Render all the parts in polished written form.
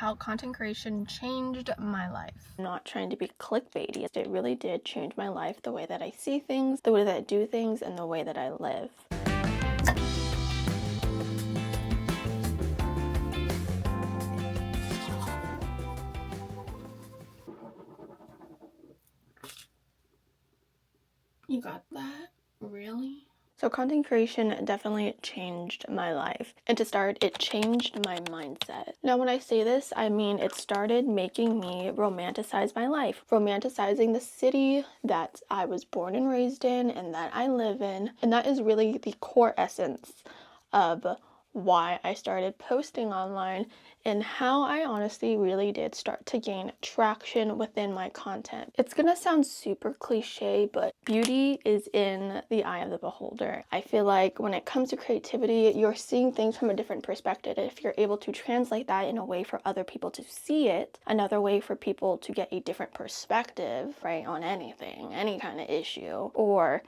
how content creation changed my life. I'm not trying to be clickbaity. It really did change my life, the way that I see things, the way that I do things, and the way that I live. You got that? Really? So content creation definitely changed my life. And to start, it changed my mindset. Now, when I say this, I mean it started making me romanticize my life, romanticizing the city that I was born and raised in and that I live in. And that is really the core essence of why I started posting online and how I honestly really did start to gain traction within my content. It's gonna sound super cliche, but beauty is in the eye of the beholder. I feel like when it comes to creativity, you're seeing things from a different perspective. If you're able to translate that in a way for other people to see it, another way for people to get a different perspective, right, on anything, any kind of issue, or,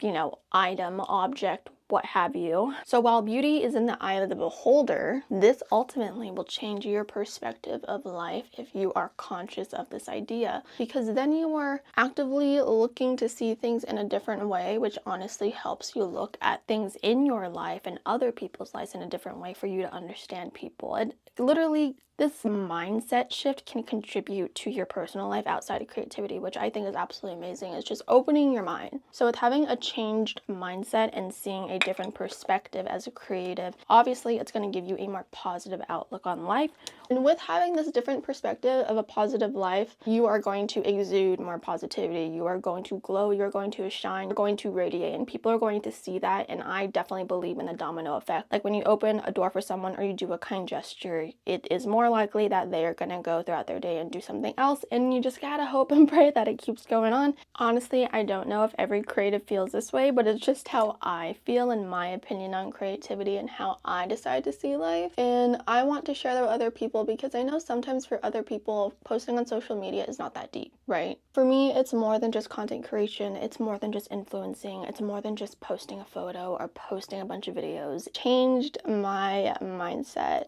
item, object, what have you. So while beauty is in the eye of the beholder, this ultimately will change your perspective of life if you are conscious of this idea, because then you are actively looking to see things in a different way, which honestly helps you look at things in your life and other people's lives in a different way for you to understand people. And literally, this mindset shift can contribute to your personal life outside of creativity, which I think is absolutely amazing. It's just opening your mind. So with having a changed mindset and seeing a different perspective as a creative, obviously it's going to give you a more positive outlook on life. And with having this different perspective of a positive life, you are going to exude more positivity. You are going to glow, you're going to shine, you're going to radiate, and people are going to see that. And I definitely believe in the domino effect. Like when you open a door for someone or you do a kind gesture, it is more likely that they are going to go throughout their day and do something else, and you just gotta hope and pray that it keeps going on. Honestly, I don't know if every creative feels this way, but it's just how I feel, in my opinion, on creativity and how I decide to see life. And I want to share that with other people because I know sometimes for other people, posting on social media is not that deep, right? For me, it's more than just content creation. It's more than just influencing. It's more than just posting a photo or posting a bunch of videos. It changed my mindset,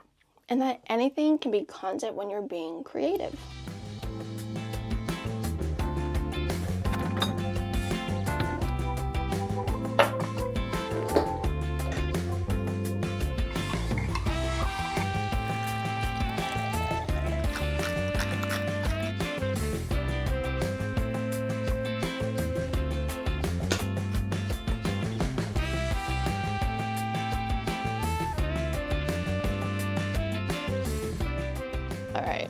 and that anything can be content when you're being creative. All right,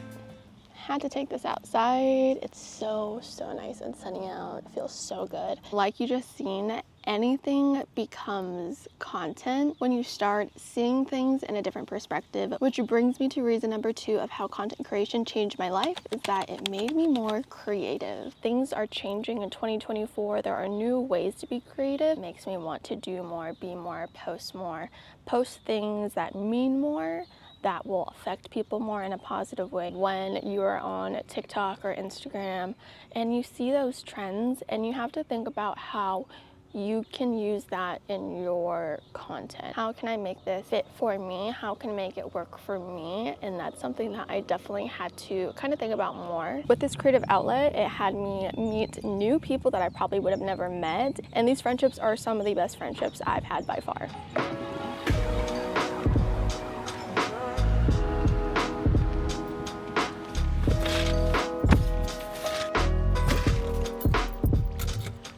had to take this outside. It's so nice and sunny out. It feels so good. Like you just seen, anything becomes content when you start seeing things in a different perspective, which brings me to reason number 2 of how content creation changed my life, is that it made me more creative. Things are changing in 2024. There are new ways to be creative. It makes me want to do more, be more, post things that mean more, that will affect people more in a positive way. When you're on TikTok or Instagram and you see those trends, and you have to think about how you can use that in your content. How can I make this fit for me? How can I make it work for me? And that's something that I definitely had to kind of think about more. With this creative outlet, it had me meet new people that I probably would have never met. And these friendships are some of the best friendships I've had by far.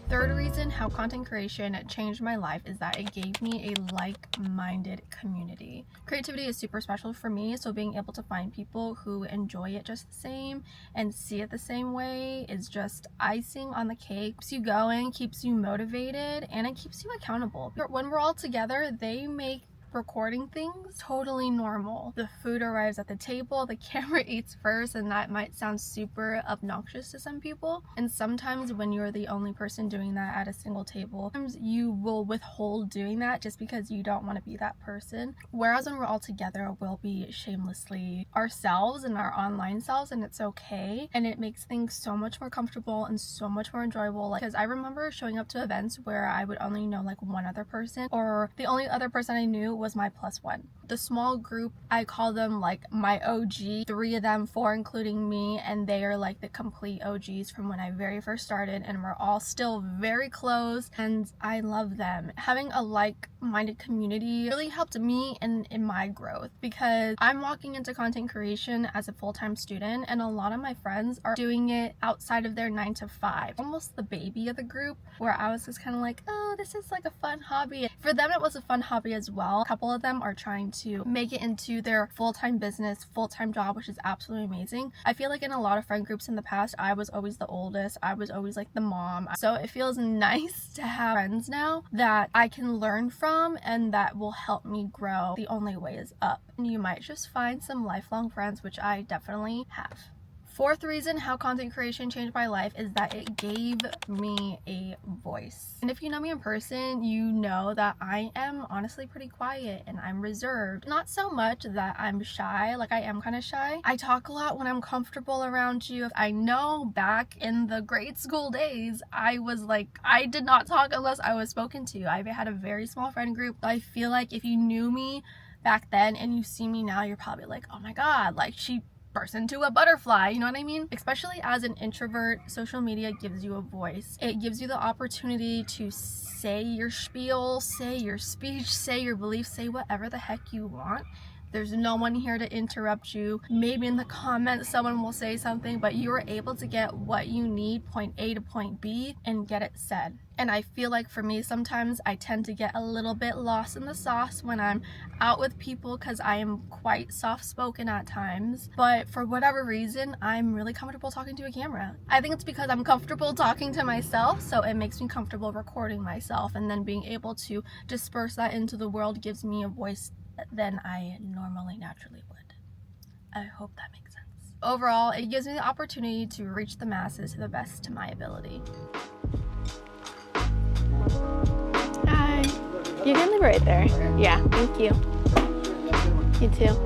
Third reason how content creation changed my life is that it gave me a like-minded community. Creativity is super special for me, so being able to find people who enjoy it just the same and see it the same way is just icing on the cake. Keeps you going, keeps you motivated, and it keeps you accountable. When we're all together, they make recording things totally normal. The food arrives at the table, the camera eats first, and that might sound super obnoxious to some people. And sometimes when you're the only person doing that at a single table, sometimes you will withhold doing that just because you don't want to be that person. Whereas when we're all together, we'll be shamelessly ourselves and our online selves, and it's okay. And it makes things so much more comfortable and so much more enjoyable. Because I remember showing up to events where I would only know like one other person, or the only other person I knew was was my plus one. The small group, I call them like my OG, 3 of them, 4 including me, and they are like the complete OGs from when I very first started, and we're all still very close, and I love them. Having a like-minded community really helped me in my growth, because I'm walking into content creation as a full-time student, and a lot of my friends are doing it outside of their 9 to 5. Almost the baby of the group, where I was just kind of like, oh, this is like a fun hobby. For them, it was a fun hobby as well. A couple of them are trying to make it into their full-time business, full-time job, which is absolutely amazing. I feel like in a lot of friend groups in the past, I was always the oldest. I was always like the mom. So it feels nice to have friends now that I can learn from and that will help me grow. The only way is up. And you might just find some lifelong friends, which I definitely have. Fourth reason how content creation changed my life is that it gave me a voice. And if you know me in person, you know that I am honestly pretty quiet and I'm reserved. Not so much that I'm shy, like I am kind of shy. I talk a lot when I'm comfortable around you. I know back in the grade school days, I was like, I did not talk unless I was spoken to. I had a very small friend group. I feel like if you knew me back then and you see me now, you're probably like, oh my God, like she burst into a butterfly, you know what I mean? Especially as an introvert, social media gives you a voice. It gives you the opportunity to say your spiel, say your speech, say your beliefs, say whatever the heck you want. There's no one here to interrupt you. Maybe in the comments someone will say something, but you are able to get what you need, point A to point B, and get it said. And I feel like for me, sometimes I tend to get a little bit lost in the sauce when I'm out with people, because I am quite soft-spoken at times. But for whatever reason, I'm really comfortable talking to a camera. I think it's because I'm comfortable talking to myself, so it makes me comfortable recording myself, and then being able to disperse that into the world gives me a voice than I normally naturally would. I hope that makes sense. Overall, it gives me the opportunity to reach the masses to the best of my ability. Hi. You can leave it right there. Yeah, thank you. You too.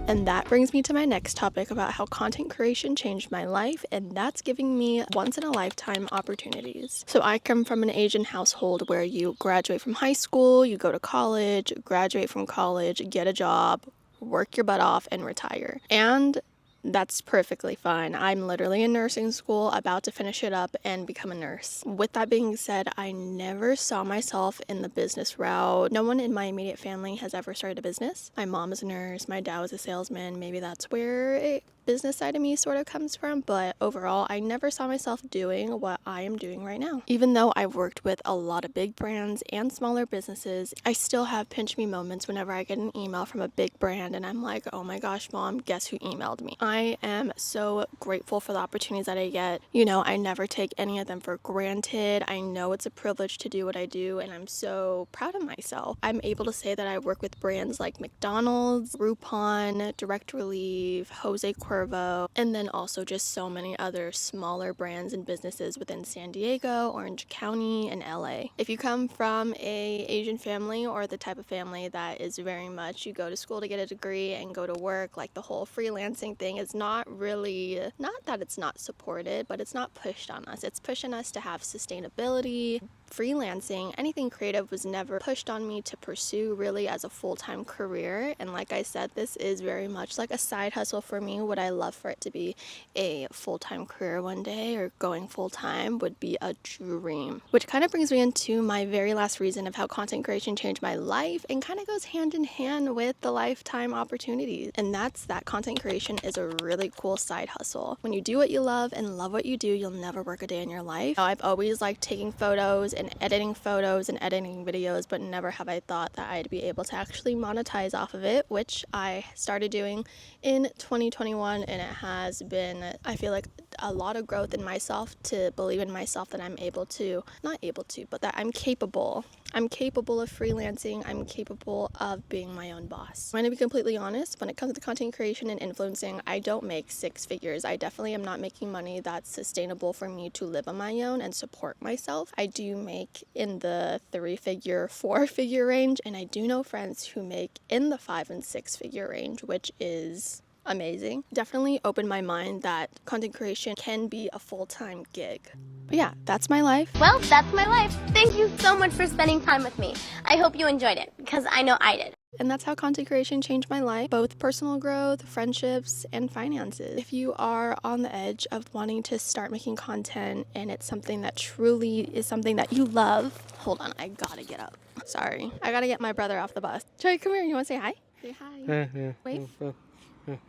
And that brings me to my next topic about how content creation changed my life, and that's giving me once-in-a-lifetime opportunities. So I come from an Asian household where you graduate from high school, you go to college, graduate from college, get a job, work your butt off, and retire. And that's perfectly fine. I'm literally in nursing school, about to finish it up and become a nurse. With that being said, I never saw myself in the business route. No one in my immediate family has ever started a business. My mom is a nurse, my dad was a salesman. Maybe that's where a business side of me sort of comes from, but overall, I never saw myself doing what I am doing right now. Even though I've worked with a lot of big brands and smaller businesses, I still have pinch me moments whenever I get an email from a big brand and I'm like, oh my gosh, mom, guess who emailed me? I am so grateful for the opportunities that I get. You know, I never take any of them for granted. I know it's a privilege to do what I do, and I'm so proud of myself. I'm able to say that I work with brands like McDonald's, Groupon, Direct Relief, Jose Cuervo, and then also just so many other smaller brands and businesses within San Diego, Orange County, and LA. If you come from a Asian family, or the type of family that is very much you go to school to get a degree and go to work, like the whole freelancing thing is not really, not that it's not supported, but it's not pushed on us. It's pushing us to have sustainability. Freelancing, anything creative was never pushed on me to pursue really as a full-time career. And like I said, this is very much like a side hustle for me. Would I love for it to be a full-time career one day, or going full-time would be a dream. Which kind of brings me into my very last reason of how content creation changed my life, and kind of goes hand in hand with the lifetime opportunities. And that's that content creation is a really cool side hustle. When you do what you love and love what you do, you'll never work a day in your life. I've always liked taking photos and editing videos, but never have I thought that I'd be able to actually monetize off of it, which I started doing in 2021, and it has been, I feel like, a lot of growth in myself to believe in myself that I'm able to, not able to, but that I'm capable. I'm capable of freelancing. I'm capable of being my own boss. I'm going to be completely honest, when it comes to content creation and influencing, I don't make six figures. I definitely am not making money that's sustainable for me to live on my own and support myself. I do make in the 3-figure, 4-figure range, and I do know friends who make in the 5- and 6-figure range, which is amazing. Definitely opened my mind that content creation can be a full-time gig. But yeah, that's my life. Well, that's my life. Thank you so much for spending time with me. I hope you enjoyed it, because I know I did. And that's how content creation changed my life, both personal growth, friendships, and finances. If you are on the edge of wanting to start making content and it's something that truly is something that you love, hold on, I gotta get up. Sorry, I gotta get my brother off the bus. Trey, come here, you wanna say hi? Say hi. Wave.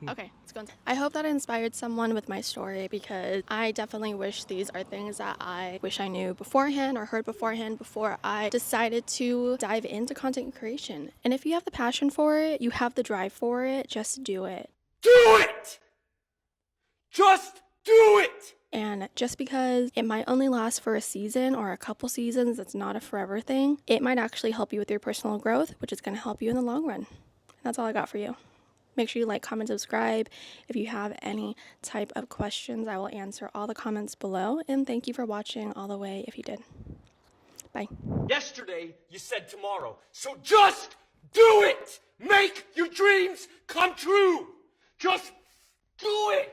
Okay, let's go inside. I hope that inspired someone with my story, because I definitely wish these are things that I wish I knew beforehand or heard beforehand before I decided to dive into content creation. And if you have the passion for it, you have the drive for it, just do it. Do it! Just do it! And just because it might only last for a season or a couple seasons, it's not a forever thing. It might actually help you with your personal growth, which is going to help you in the long run. And that's all I got for you. Make sure you like, comment, subscribe. If you have any type of questions, I will answer all the comments below. And thank you for watching all the way if you did. Bye. Yesterday, you said tomorrow. So just do it! Make your dreams come true! Just do it!